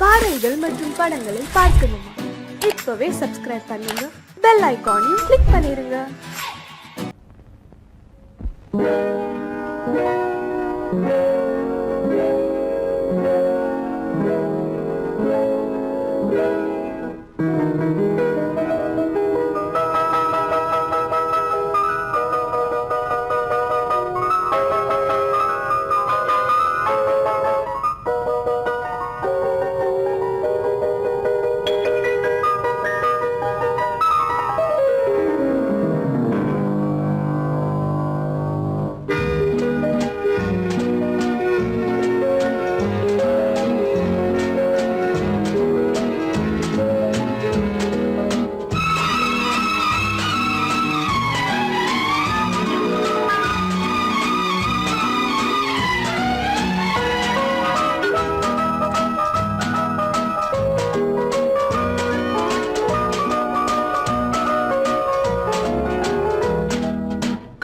பாடல்கள் மற்றும் படங்களை பார்க்கணுமா? இப்பவே சப்ஸ்கிரைப் பண்ணுங்க, பெல் ஐகானையும் கிளிக் பண்ணிருங்க.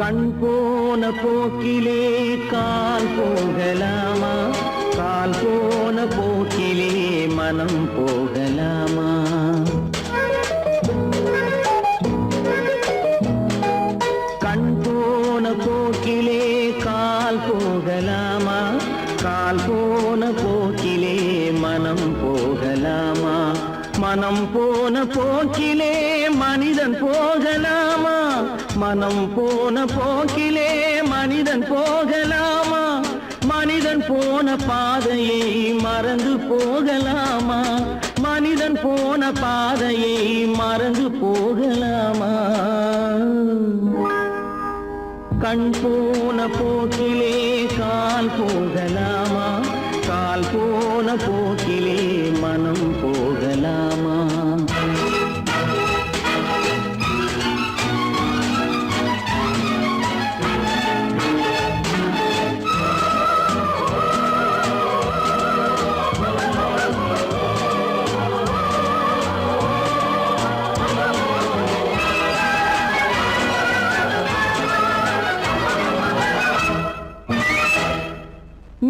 கண் போன போக்கிலே கால் போகலாமா? கால் போன போக்கிலே மனம் போகலாமா? கண் போன போக்கிலே கால் போகலாமா? கால் போன போக்கிலே மனம் போகலாமா? மனம் போன போக்கிலே மனிதன் போகலாமா? மனம் போன போக்கிலே மனிதன் போகலாமா? மனிதன் போன பாதையை மறந்து போகலாமா? மனிதன் போன பாதையை மறந்து போகலாமா? கண் போன போக்கிலே கால் போகலாமா? கால் போன போக்கிலே மனம் போகலாமா?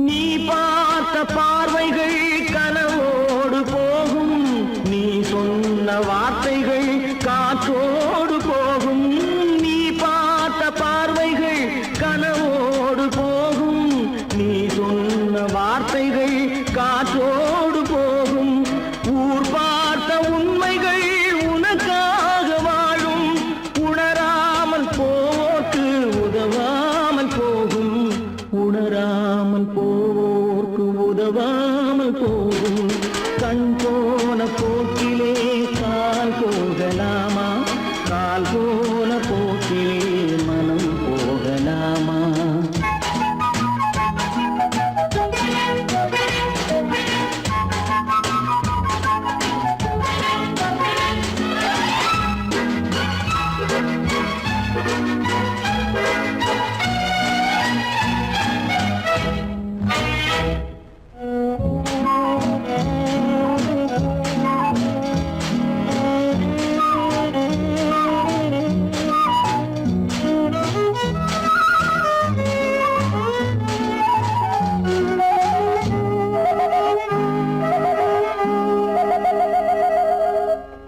நீ பார்த்த பார்வைகள் கனவோடு போகும், நீ சொன்ன வார்த்தைகள் காற்றோடு போகும். நீ பார்த்த பார்வைகள் கனவோடு போகும், நீ சொன்ன வார்த்தைகள் காற்றோடு போகும். ஊர் பார்த்த உண்மைகள் உனக்காக வாழும், உணராமல் போக்கு உதவாமல் போகும். உணராமல் போர்க்கு உதவாமல் போகும். கண் போன போக்கிலே கால் போகலாமா? கால் போன போக்கிலே மனம் போகலாமா?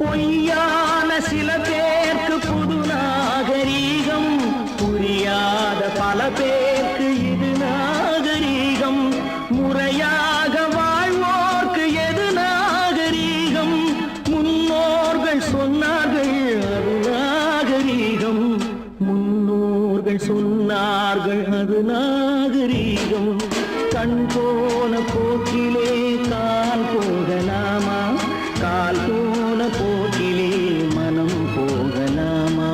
பொய்யான சில பேருக்கு புது நாகரீகம், புரியாத பல பேருக்கு இது நாகரீகம். முறையாக வாழ்வோர்க்கு எது நாகரீகம்? முன்னோர்கள் சொன்னார்கள் அது நாகரீகம். முன்னோர்கள் சொன்னார்கள் அது நாகரீகம். கண் போன போக்கிலே கால் போகலாமா? கால் போன போக்கிலே மனம் போகலாமா?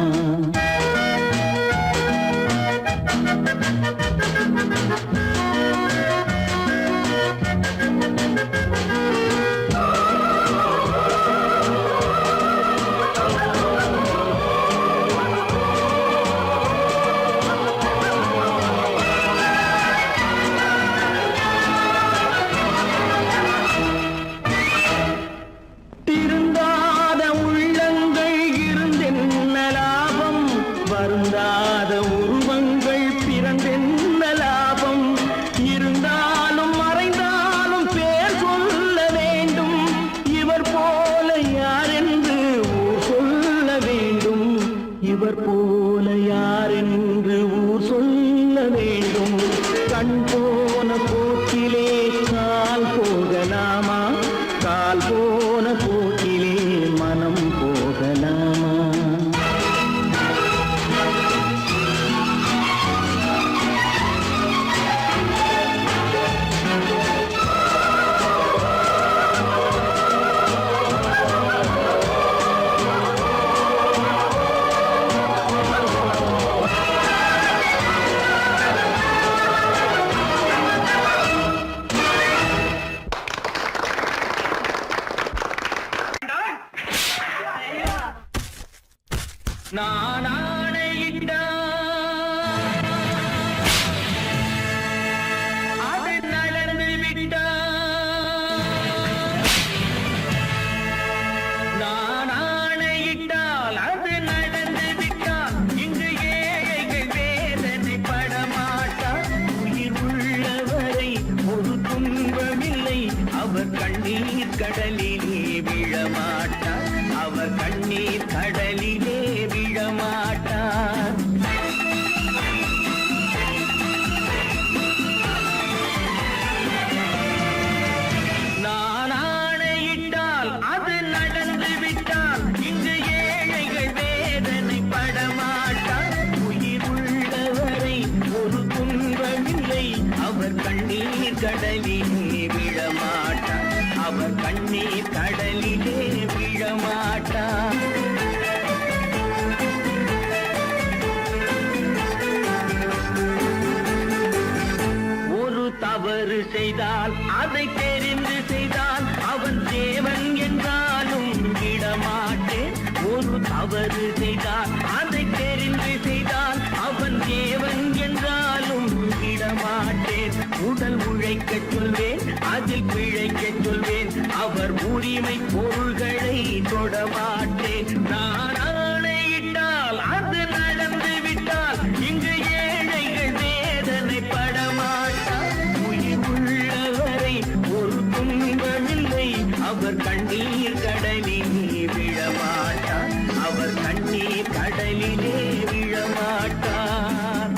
போகலாமா? கால் போன போக்கிலே மனம் போகலாமா? நான் ஆணையிட்டால் அது நடந்து விட்டால். நான் ஆணையிட்டால் அது நடந்து விட்டால். இங்கு ஏழைகள் வேதனை படமாட்டார். உயிர் உள்ளவரை ஒரு துன்பமில்லை. அவர் கண்ணீர் கடலிலே விழமாட்டார். அவர் கண்ணீர் கடலிலே விழமாட்டார். நான் ஆணையிட்டால் அது நடந்து விட்டால். இங்கு ஏழைகள் வேதனை படமாட்டார். உயிர் உள்ளவரை ஒரு துன்பமில்லை. அவர் கண்ணீர் கடலிலே விழமாட்டார். அவர் கண்ணீர் கடலிலே விழமாட்டார். ஒரு தவறு செய்தால் அதை தெரிந்து செய்தால் அவன் தேவன் என்றாலும் விடமாட்டேன். ஒரு தவறு செய்தால் அதை தெரிந்து செய்தால் அவன் தேவன் என்றாலும் விடமாட்டேன். உடல் உழைக்கச் சொல்வேன், அதில் பிழைக்கச் சொல்வேன். அவர் உரிமை பொருள்களை தொடமாட்டேன். நான் ஆணையிட்டால் அது நடந்து விட்டால். இங்கு ஏழைகள் வேதனை படமாட்டார். உயிர் உள்ளவரை ஒரு துன்பமில்லை. அவர் கண்ணீர் கடலிலே விழமாட்டார். அவர் கண்ணீர் கடலிலே விழமாட்டார்.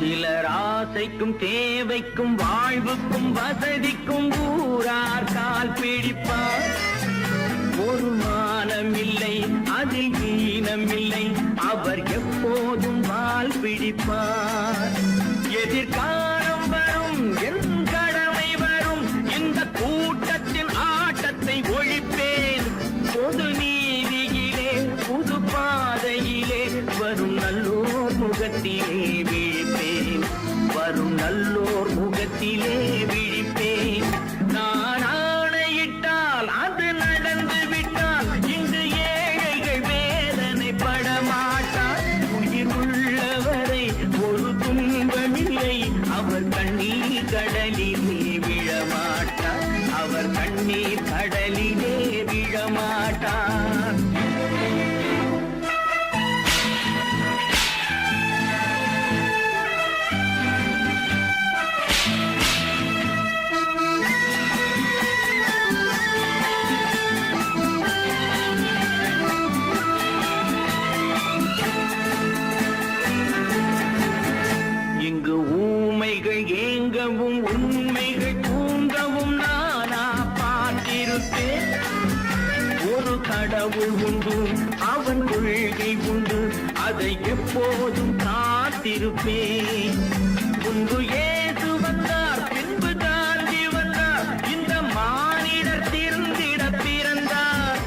சிலர் ஆசைக்கும் தேவைக்கும் வாழ்வுக்கும் வசதிக்கும் ஊரார் கால் பிடிப்பார். ஒரு மானம் இல்லை, அதில் ஈனம் இல்லை. அவர் எப்போதும் வால் பிடிப்பார். எதிர்காலம் வரும், என் கடமை வரும். இந்த கூட்டத்தின் ஆட்டத்தை ஒழிப்பேன். பொது நீதியிலே புது பாதையிலே வரும் நல்லோர் முகத்திலே விழிப்பேன். வரும் நல்லோர் முகத்திலே விழிப்பேன். நான் ஆணையிட்டால் அது நடந்து விட்டால். இங்கு ஏழைகள் வேதனை படமாட்டார். உயிர் உள்ளவரை ஒரு துன்பமில்லை. அவர் கண்ணீர் கடலிலே விழமாட்டார். அவர் கண்ணீர் கடலிலே விழமாட்டார். இங்கு ஊமைகள் ஏங்கவும் உண்மைகள் தூங்கவும் நானா பார்த்திருப்பேன். ஒரு கடவுள் உண்டு, அவன் கொள்கை உண்டு. அதை எப்போதும் காத்திருப்பேன். முன்பு இயேசு வந்தார், பின்பு காந்தி வந்தார். இந்த மானிடர் திருந்திட பிறந்தார்.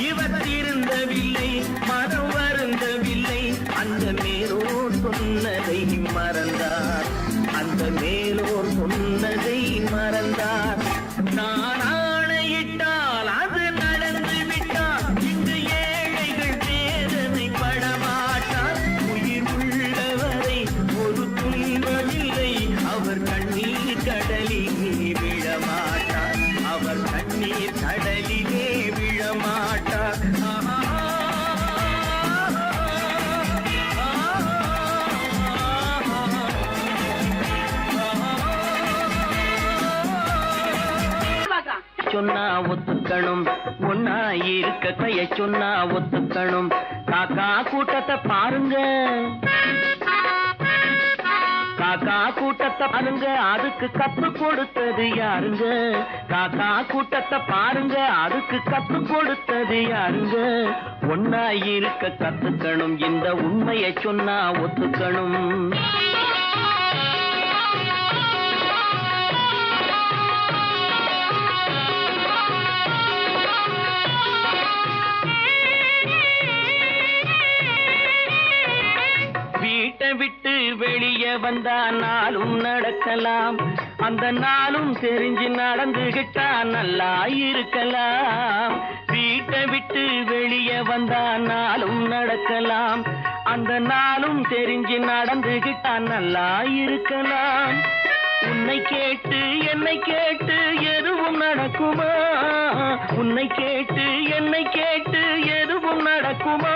இவர் திருந்தவில்லை, மனம் வருந்தவில்லை. அந்த மேலோர் சொன்னதை மறந்தார். அந்த மேலோர் சொன்னதை மறந்தார். நான் ஆணையிட்டால் அது நடந்து விட்டால். இங்கு ஏழைகள் வேதனை படமாட்டார். உயிர் உள்ளவரை ஒரு துன்பமில்லை. அவர் நீர் கடலிலே விழமாட்டார். சொன்னா ஒத்துக்கணும், ஒன்னா இருக்க கைய சொன்னா ஒத்துக்கணும். காக்கா கூட்டத்தை பாருங்க, காக்கா கூட்டத்தை பாருங்க, அதுக்கு கத்து கொடுத்தது யாருங்க? காக்கா கூட்டத்தை பாருங்க, அதுக்கு கத்து கொடுத்தது யாருங்க? ஒன்னா இருக்க கத்துக்கணும், இந்த உண்மையை சொன்னா ஒத்துக்கணும். வீட்டை விட்டு வெளியே வந்தா நாளும் நடக்கலாம், அந்த நாளும் தெரிஞ்சு நடந்துகிட்டா நல்லா இருக்கலாம். வீட்டை விட்டு வெளியே வந்தா நாளும் நடக்கலாம், அந்த நாளும் தெரிஞ்சு நடந்துகிட்டா நல்லா இருக்கலாம். உன்னை கேட்டு என்னை கேட்டு எதுவும் நடக்குமா? உன்னை கேட்டு என்னை கேட்டு எதுவும் நடக்குமா?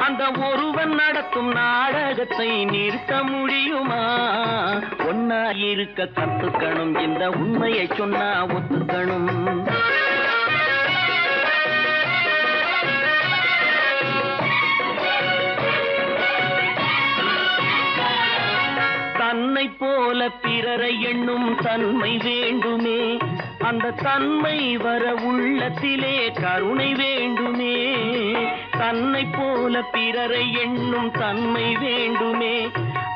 அந்த ஒருவன் நடத்தும் நாடகத்தை நிறுத்த முடியுமா? ஒன்னா இருக்க கத்துக்கணும், இந்த உண்மையை சொன்னா ஒத்துக்கணும். தன்னை போல பிறரை எண்ணும் தன்மை வேண்டுமே, அந்த தன்மை வர உள்ளத்திலே கருணை வேண்டுமே. தன்னை போல பிறரை எண்ணும் தன்மை வேண்டுமே,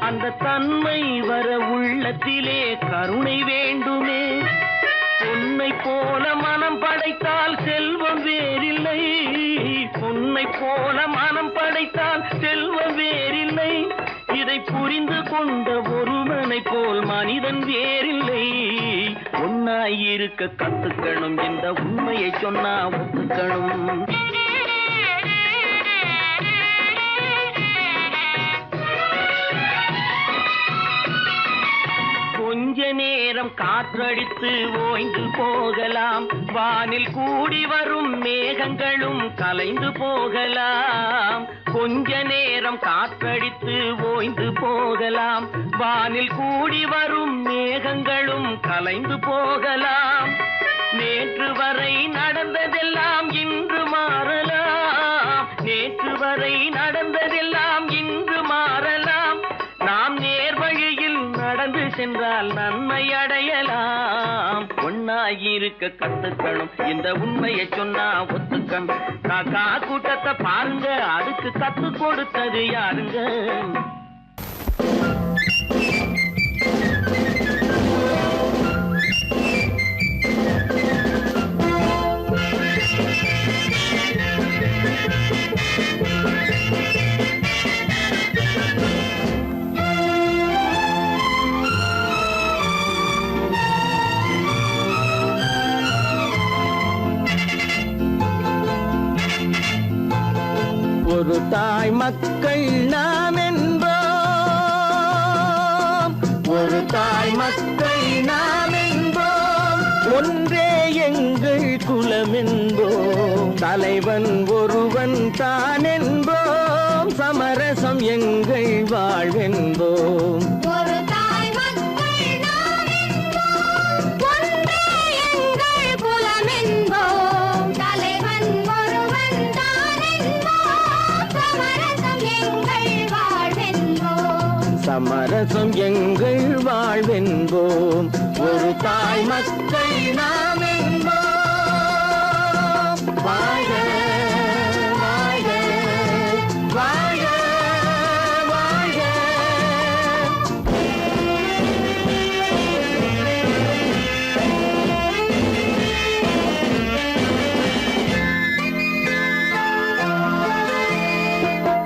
அந்த தன்மை வர உள்ளத்திலே கருணை வேண்டுமே. பொன்னை போல மனம் படைத்தால் செல்வம் வேறில்லை, பொன்னை போல மனம் படைத்தால் செல்வம் வேறில்லை. இதை புரிந்து கொண்ட ஒருவனை போல் மனிதன் வேறில்லை. ஒன்னாயிருக்க கத்துக்கணும், இந்த உண்மையை சொன்னா ஒத்துக்கணும். கொஞ்ச நேரம் காற்றடித்து ஓய்ந்து போகலாம், வானில் கூடி வரும் மேகங்களும் கலைந்து போகலாம். கொஞ்ச நேரம் காற்றடித்து ஓய்ந்து போகலாம், வானில் கூடி வரும் மேகங்களும் கலைந்து போகலாம். நேற்று வரை நடந்ததெல்லாம் இன்று மாறலாம், நேற்று வரை நடந்ததெல்லாம் இன்று மாறலாம். நாம் நேர்வழியில் நடந்து சென்றால் நன்மை அடையலாம். ஒன்னாயிருக்க கத்துக்கணும், இந்த உண்மையை சொன்னா ஒத்துக்கணும். காக்கா கூட்டத்தை பாருங்க, அதுக்கு கத்து கொடுத்தது யாருங்க? ஒரு தாய் மக்கள் நாம் என்போம், ஒரு தாய் மக்கள் நாம் என்போம். ஒன்றே எங்கள் குலம் என்போம், தலைவன் ஒருவன் தான் என்போம். சமரசம் எங்கள் வாழ்வென்போம். சமரசம் எங்கள் வாழ்வென்போம், ஒரு தாய் மக்கள் நாம் என்போம். வாழ்க வாழ்க வாழ்க வாழ்க.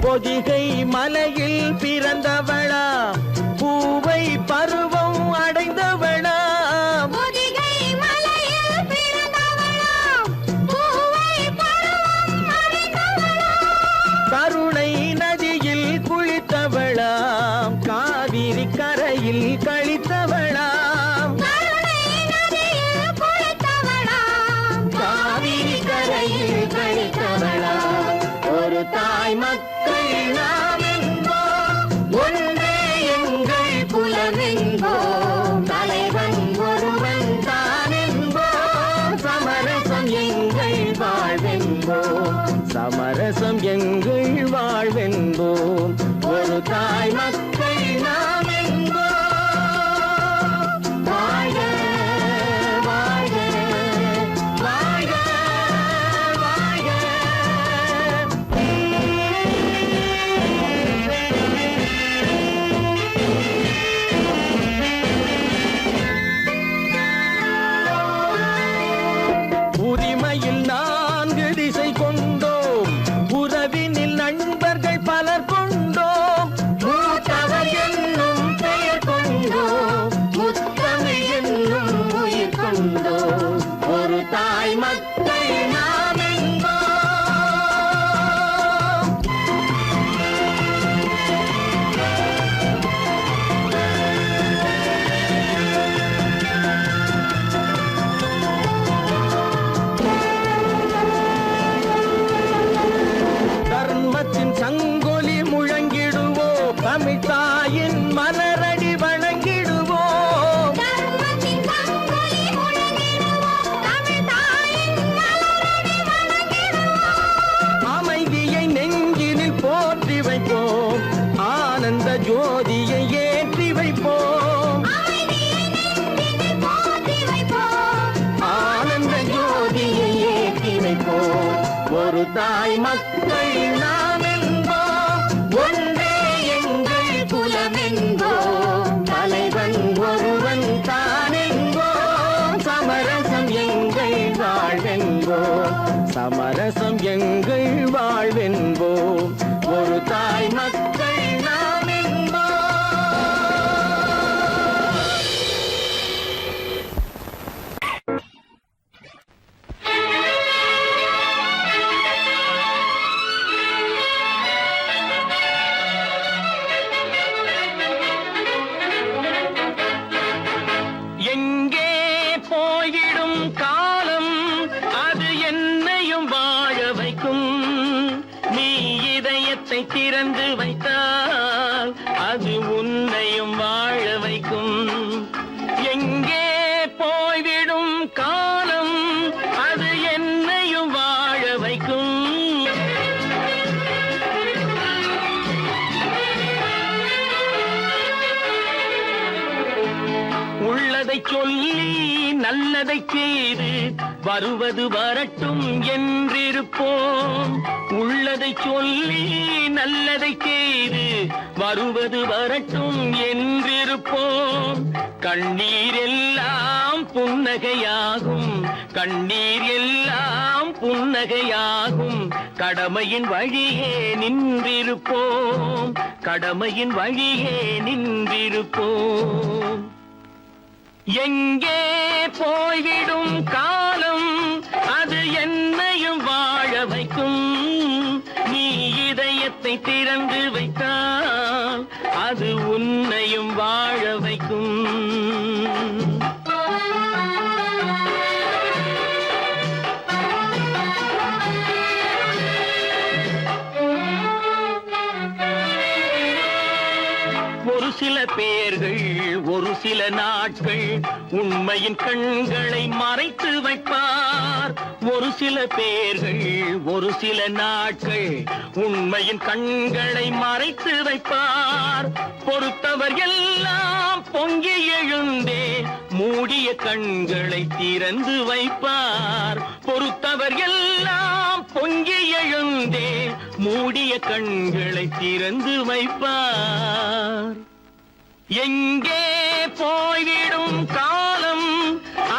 பொதிகை மலையில் பிறந்தவளா, பூவை பருவம் அடைந்தவளா. பொதிகை மலையில் பிறந்தவளா, பூவை பருவம் அடைந்தவளா. கருணை நதியில் குளித்தவளா, காவிரி கரையில் கழித்தவளா. கருணை நதியில் குளித்தவளா, தாய் மக்கள் நாம் என்போம், ஒன்றே எங்கள் குலம் என்போம், தலைவன் ஒருவன் தான் என்போம், சமரசம் எங்கள் வாழ்வென்போம், சமரசம் எங்கள் வாழ்வென்போம், ஒரு தாய் மக்கள் நாம் என்போம். வாழ்க வாழ்க வாழ்க வாழ்க. உரிமையில் 4 திசை கொண்டோம், உறவினில் நண்பர்கள் பலர் கொண்டோம், மூத்தவர் என்னும் பெயர் கொண்டோம், முத்தமிழ் என்னும் உயிர் கொண்டோம், ஒரு தாய் மக்கள் நாம் என்போம். தர்மத்தின் சங்கொலி முழங்கிடுவோம், தமிழ் தாயின் மலரடி வணங்கிடுவோம், தர்மத்தின் சங்கொலி முழங்கிடுவோம், தமிழ் தாயின் மலரடி வணங்கிடுவோம். அமைதியை நெஞ்சினில் போற்றி வைப்போம், ஆனந்த ஜோதியை ஏற்றி வைப்போம், அமைதியை நெஞ்சினில் போற்றி வைப்போம், ஆனந்த ஜோதியை ஏற்றி வைப்போம், ஒரு தாய் மக்கள் நாம் என்போம், ஒன்றே எங்கள் குலம் என்போம், தலைவன் ஒருவன் தான் என்போம், சமரசம் எங்கள் வாழ்வென்போம், சமரசம் எங்கள் வாழ்வென்போம், ஒரு தாய் மக்கள் நாம் என்போம். எங்கே போய்விடும் காலம், அது என்னையும் வாழ வைக்கும், நீ இதயத்தை திறந்து வைத்தால் அது உன்னையும் வாழ வைக்கும். எங்கே போய்விடும் காலம், அது என்னையும் வாழ வைக்கும். உள்ளதை சொல்லி நல்லதை செய்து வருவது வரட்டும் என்றிருப்போம், உள்ளதை சொல்லி நல்லதை செய்து வருவது வரட்டும் என்றிருப்போம். கண்ணீர் எல்லாம் புன்னகையாகும், கண்ணீர் எல்லாம் புன்னகையாகும், கடமையின் வழியே நின்றிருப்போம், கடமையின் வழியே நின்றிருப்போம். எங்கே போய்விடும் காலம், அது என்னையும் வாழ வைக்கும், நீ இதயத்தை திறந்து வைத்தால் அது உன்னையும் வாழ வைக்கும். ஒரு சில பேர்கள் ஒரு சில நாட்கள் உண்மையின் கண்களை மறைத்து வைப்பார், ஒரு சில பேர்கள் ஒரு சில நாட்கள் உண்மையின் கண்களை மறைத்து வைப்பார். பொறுத்தவர் எல்லாம் பொங்கி எழுந்தே மூடிய கண்களை திறந்து வைப்பார், பொறுத்தவர் எல்லாம் பொங்கி எழுந்தே மூடிய கண்களை திறந்து வைப்பார். எங்கே போய்விடும் காலம்,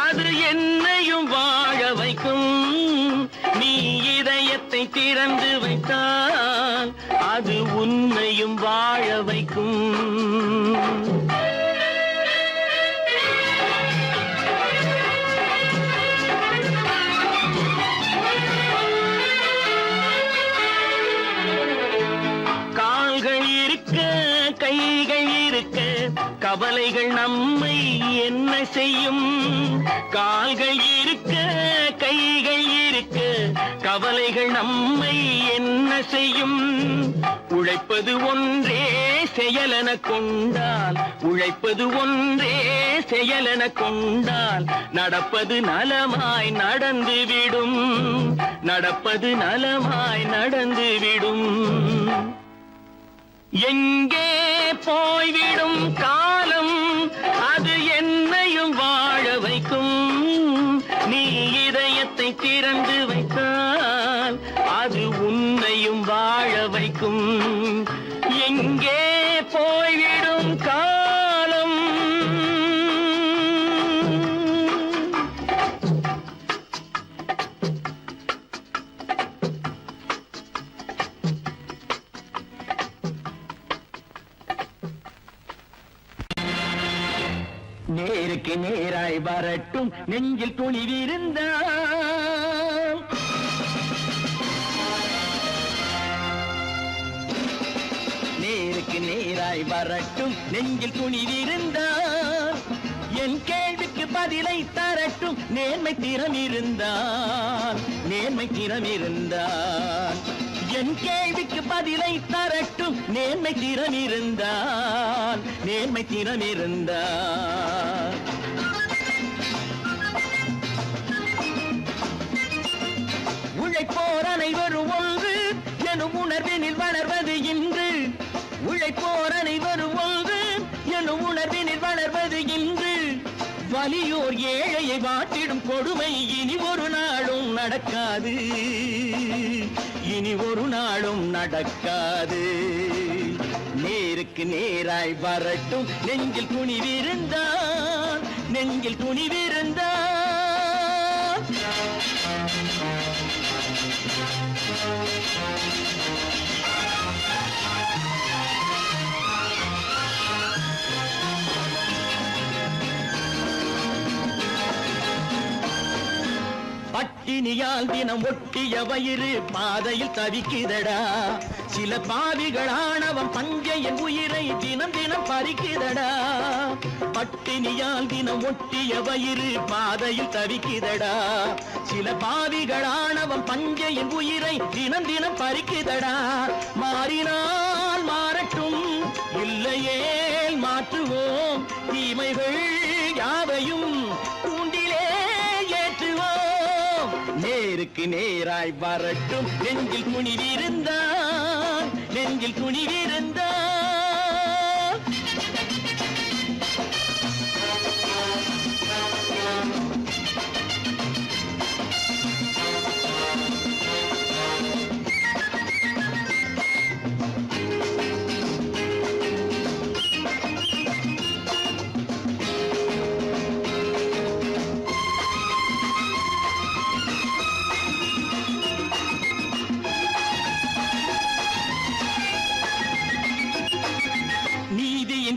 அது என்னையும் வாழ வைக்கும், நீ இதயத்தை திறந்து வைத்தால் அது உன்னையும் வாழ வைக்கும். கைகள் இருக்க கவலைகள் நம்மை என்ன செய்யும்? கால்கள் இருக்க கைகள் இருக்க கவலைகள் நம்மை என்ன செய்யும் உழைப்பது ஒன்றே செயலென கொண்டால் உழைப்பது ஒன்றே செயலென கொண்டால் நடப்பது நலமாய் நடந்துவிடும் நடப்பது நலமாய் நடந்துவிடும் எங்கே போய்விடும் காலம் அது என்னையும் வாழ வைக்கும் நீ இதயத்தை திறந்து வைத்தால் அது உன்னையும் வாழ வைக்கும் எங்கே போய்விடும் காலம் நேருக்கு நேராய் வரட்டும் நெஞ்சில் துணிவிருந்தால் நேருக்கு நேராய் வரட்டும் நெஞ்சில் துணிவிருந்தால் என் கேள்விக்கு பதிலை தரட்டும் நேர்மை திறம் இருந்தால் நேர்மை திறம் இருந்தால் என் கேள்விக்கு பதிலை தரட்டும் நேர்மை திறம் இருந்தால் நேர்மை திறம் இருந்தால் உழைப்போர் அனைவரும் ஒன்று எனும் உணர்வினில் வளர்வது இன்று உழைப்போர் அனைவரும் ஒன்று எனும் உணர்வினில் வளர்வது இன்று வலியோர் ஏழையை வாட்டிடும் கொடுமை இனி ஒரு நாளும் நடக்காது இனி ஒரு நாளும் நடக்காது நேருக்கு நேராய் வரட்டும் நெஞ்சில் துணிவிருந்தால் நெஞ்சில் துணிவிருந்தால் பட்டினியால் தினம் ஒட்டிய வயிறு பாதையில் தவிக்குதடா சில பாவிகள் ஆணவம் பஞ்சையின் உயிரை தினம் தினம் பறிக்குதடா பட்டினியால் தினம் ஒட்டிய வயிறு பாதையில் தவிக்குதடா சில பாவிகள் ஆணவம் பஞ்சையின் உயிரை தினம் தினம் பறிக்குதடா மாறினால் மாறட்டும் இல்லையே மாற்றுவோம் தீமைகள் யாவையும் தூண்டிலே ஏற்றுவோம் நேருக்கு நேராய் வரட்டும் நெஞ்சில் துணிவிருந்தால் நெஞ்சில் துணிவிருந்தால்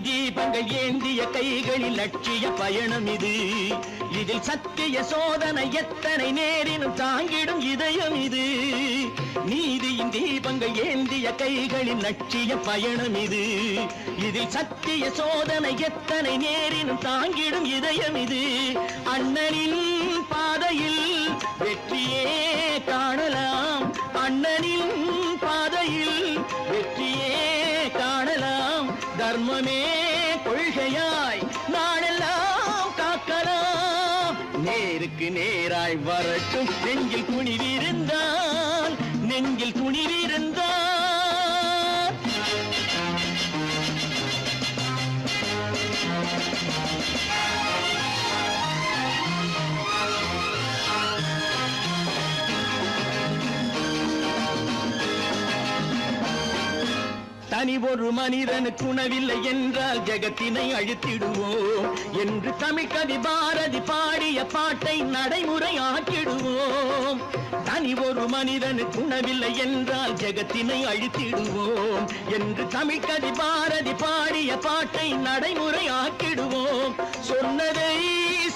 தீபங்கள் ஏந்திய கைகளில் லட்சிய பயணம் இது இதில் சத்திய சோதனை எத்தனை நேரினும் தாங்கிடும் இதயம் இது நீதியின் தீபங்கள் ஏந்திய கைகளில் லட்சிய பயணம் இது இதில் சத்திய சோதனை எத்தனை நேரினும் தாங்கிடும் இதயம் இது அண்ணனின் பாதையில் வெற்றியே காணலாம் அண்ணனின் பாதையில் வெற்றியே காணலாம் தர்மமே கொள்கையாய் நாளெல்லாம் காக்கலாம் நேருக்கு நேராய் வரட்டும் நெஞ்சில் துணிவிருந்தால் நெஞ்சில் துணிவிருந்தால் தனி ஒரு மனிதனுக்கு உணவில்லை என்றால் ஜெகத்தினை அழித்திடுவோம் என்று தமிழ் கவி பாரதி பாடிய பாட்டை நடைமுறை ஆக்கிடுவோம் தனி ஒரு மனிதனுக்கு உணவில்லை என்றால் ஜெகத்தினை அழித்திடுவோம் என்று தமிழ் கவி பாரதி பாடிய பாட்டை நடைமுறை ஆக்கிடுவோம் சொன்னதை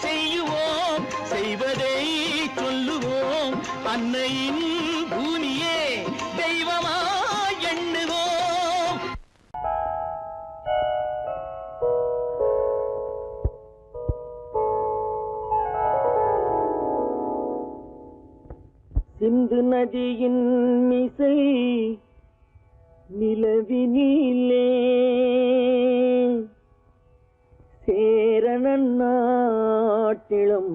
செய்யுவோம் செய்வதை சொல்லுவோம் அன்னையின் பூமியே தெய்வமா எண்ணுவோம் சிந்து நதியின் மிசை நிலவினிலே சேரணன் நாட்டிலும்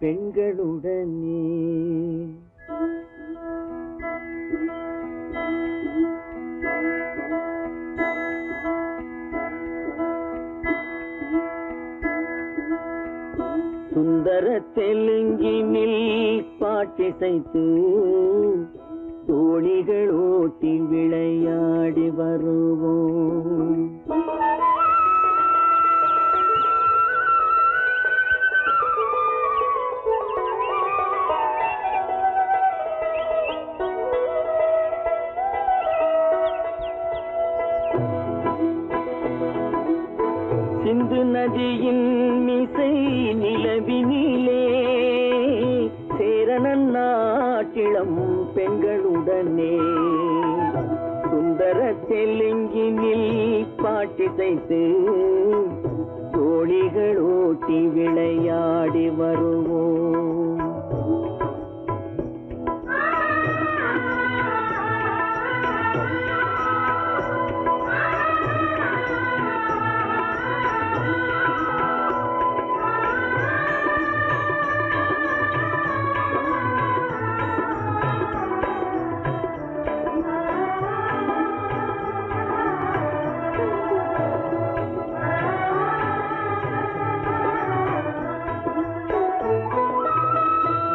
பெண்களுடனே சுந்தர தெலுங்கினில் பாட்டிசைத்து தோணிகள் ஓட்டி விளையாடி வருவோம். சிந்து நதியின் மிசை நிலவினிலே சேரணன் நாட்டிளம் பெண்களுடனே சுந்தர தெலுங்கினில் பாட்டிசைத்து தோணிகள் ஓட்டி விளையாடி வருவோம்.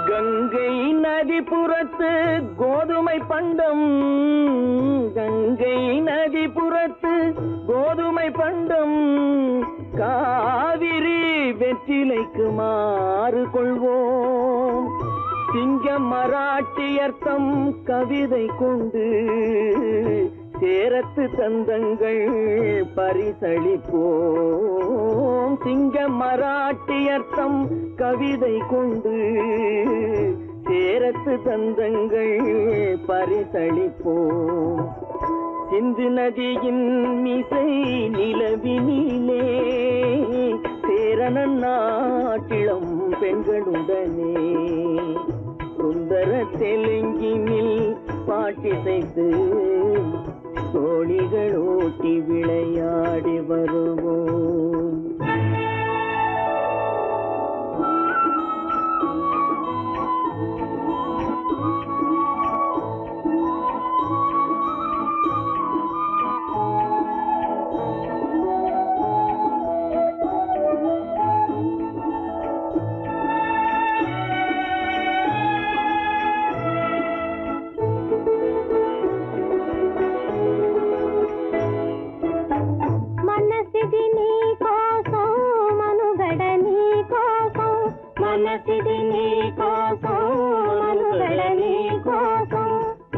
கங்கை நதிபுறத்து கோதுமை பண்டம், கங்கை நதிபுறத்து கோதுமை பண்டம், காவிரி வெற்றிலைக்கு மாறு கொள்வோம். சிங்கம் மராட்டியர்த்தம் கவிதை கொண்டு சேரத்து தந்தங்கள் பரிசளிப்போம். சிங்கம் மராட்டியர்த்தம் கவிதை கொண்டு சேரத்து தந்தங்கள் பரிசளிப்போம். சிந்து நதியின் மிசை நிலவினிலே சேரணன் நாட்டிளம் பெண்களுடனே சுந்தர தெலுங்கினில் பாட்டிசைத்து தோணிகள் ஓட்டி விளையாடி வருவோம். మనసిది నీ కోసం మనుగడ నీ కోసం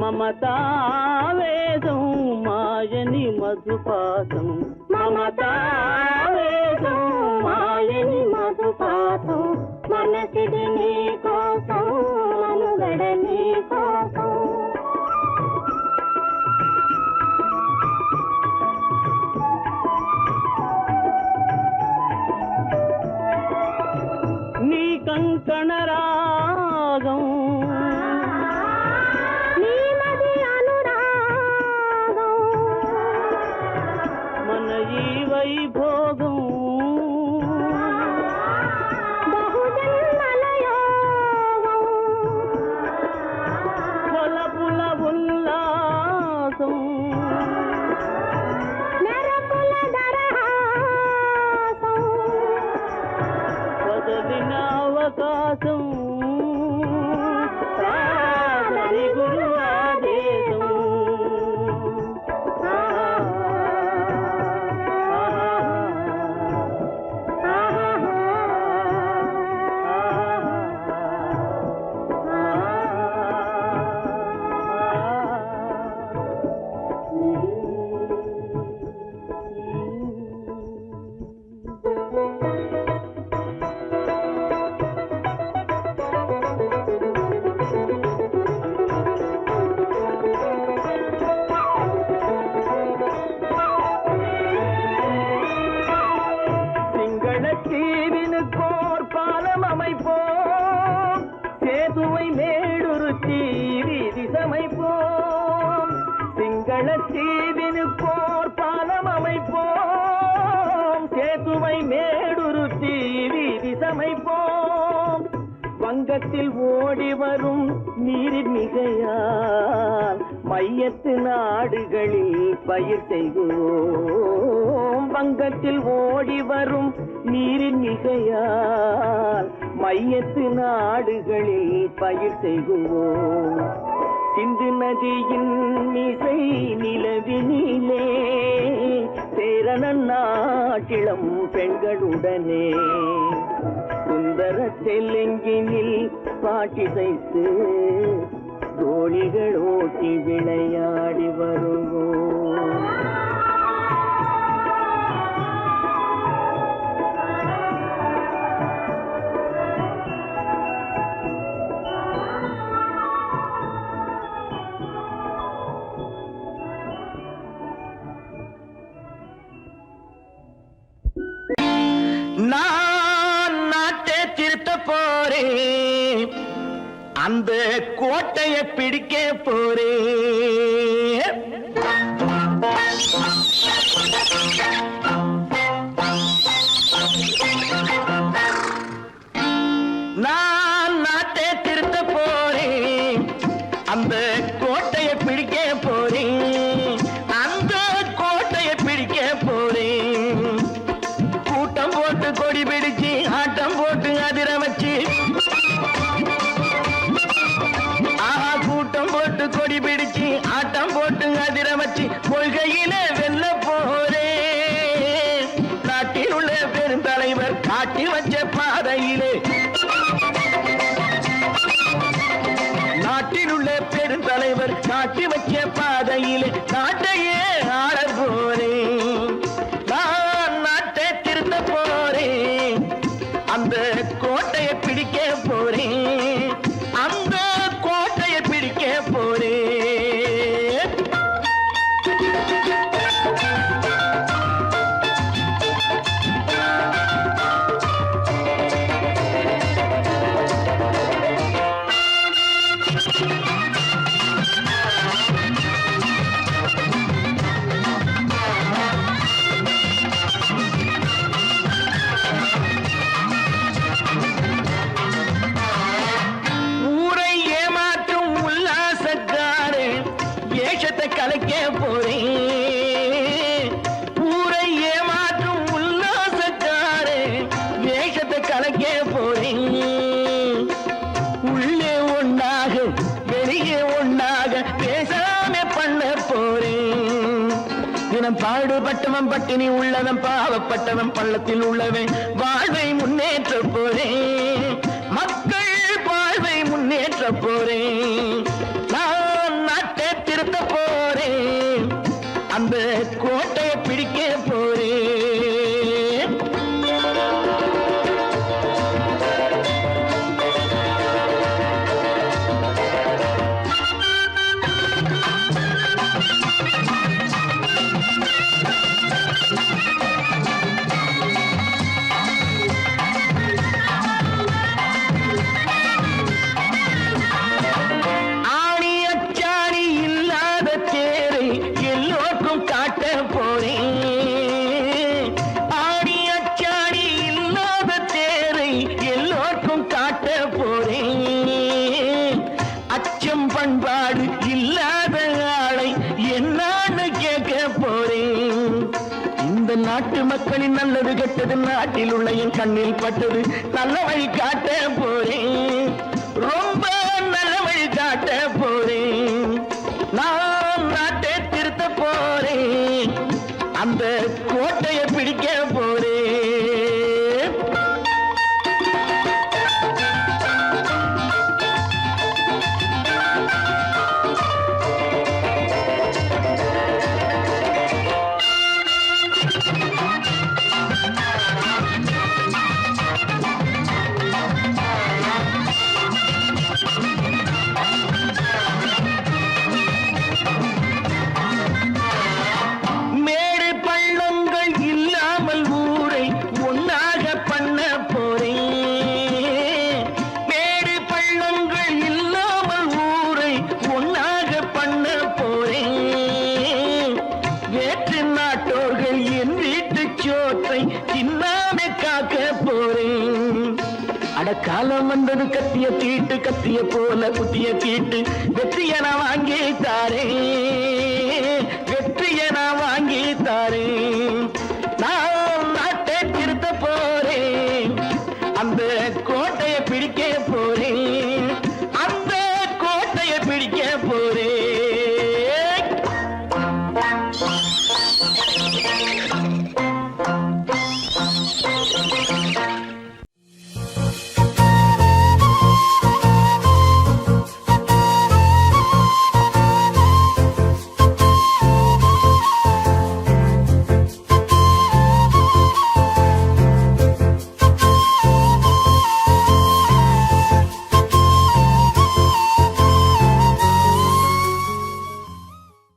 మమతావేదం మాయని మధుపాసం, మమతావేదం మాయని మధుపాసం మనసిది నీ కోసం మనుగడ నీ కోసం నీ కంకణ రాగం నీ మది అనురాగం మన ఈ వైభోగం బహుజన్మల యోగం కొలపుల ఉల్లాసం మెరపుల దరహాసం వదలిన అవకాశం సాగని గురు ఆదేశం. ఆ, ఆ, ఆ. சேத்துவை மேடுருத்தி வீதி சமைப்போம், சிங்கள தீவினு போர் பாலம் அமைப்போம். சேத்துவை மேடுருத்தி வீதி சமைப்போம், வங்கத்தில் ஓடி வரும் நீரின் மிகையால் மையத்து நாடுகளில் பயிர் செய்வோம். வங்கத்தில் ஓடி வரும் நீரின் மிகையால் மையத்து நாடுகளில் பயிர் செய்வோம். சிந்து நதியின் மிசை நிலவினிலே சேரணன் நாட்டிளம் பெண்களுடனே சுந்தர தெலுங்கினில் பாட்டிசைத்து தோழிகள் ஓட்டி விளையாடி வருவோம். நான் நாட்டை திருத்த போறேன், அந்த கோட்டையை பிடிக்க போறேன். நான் நாட்டை திருத்த போறேன், அந்த கோட்டையை பிடிக்க போறேன், அந்த கோட்டையை பிடிக்க போறேன். கூட்டம் போட்டு கொடி பிடிச்சு ஆட்டம் போட்டு அதிர வச்சு, கூட்டம் போட்டு கொடி பிடிச்சு ஆட்டம் போட்டு அதிர வச்சு கொள்கையில வெல்ல போறேன். நாட்டில் உள்ள பெருந்தலைவர் காட்டி வச்ச பாதையிலே, நாட்டில் உள்ள பெருந்தலைவர் காட்டி வச்ச பாதையிலே நாட்டையே ஆள போறேன். நான் நாட்டை திருத்த போறேன், அந்த கோட்டையை பிடிக்க போறேன், அந்த கோட்டையை பிடிக்க போறேன். ஊரை ஏமாற்றும் உல்லாசக்காரு ஏஷத்தை கலைக்க போறேன். ஊரை ஏமாற்றும் உல்லாசக்காரு வேஷத்தை கலைக்க போறேன். உள்ளே ஒண்ணாக வெளியே ஒண்ணாக பேசாம பண்ண போறேன். தினம் பாடுபட்டவன் பட்டினி உள்ளவன் பாவப்பட்டவன் பள்ளத்தில் உள்ளவன் வாழ்வை முன்னேற்ற போறேன். மக்கள் வாழ்வை முன்னேற்ற போறேன். நான் நாட்டை திருத்த போறேன், அந்த கோட்டையை பிடிக்க போறேன். ஆணி அச்சாணி இல்லாத தேரை எல்லோருக்கும் காட்ட போறேன். ஆணி அச்சாணி இல்லாத தேரை எல்லோருக்கும் காட்ட போறேன். அச்சம் பண்பாடு இல்லாத ஆளை என்னான்னு கேட்க போறேன். இந்த நாட்டு மக்களின் நல்லது கெட்டது நாட்டில் உள்ள என் கண்ணில் பட்டது நல்ல வழி காட்ட போறேன். ரொம்ப நல்ல வழி காட்ட போறேன். நான் நாட்டை திருத்த போறேன், அந்த கோட்டையை பிடிக்க போறேன். வந்தது கத்திய தீட்டு, கத்திய போல குத்திய தீட்டு. வெற்றிய நான் வாங்கி தாரேன், வெற்றிய நான் வாங்கி தாரேன்.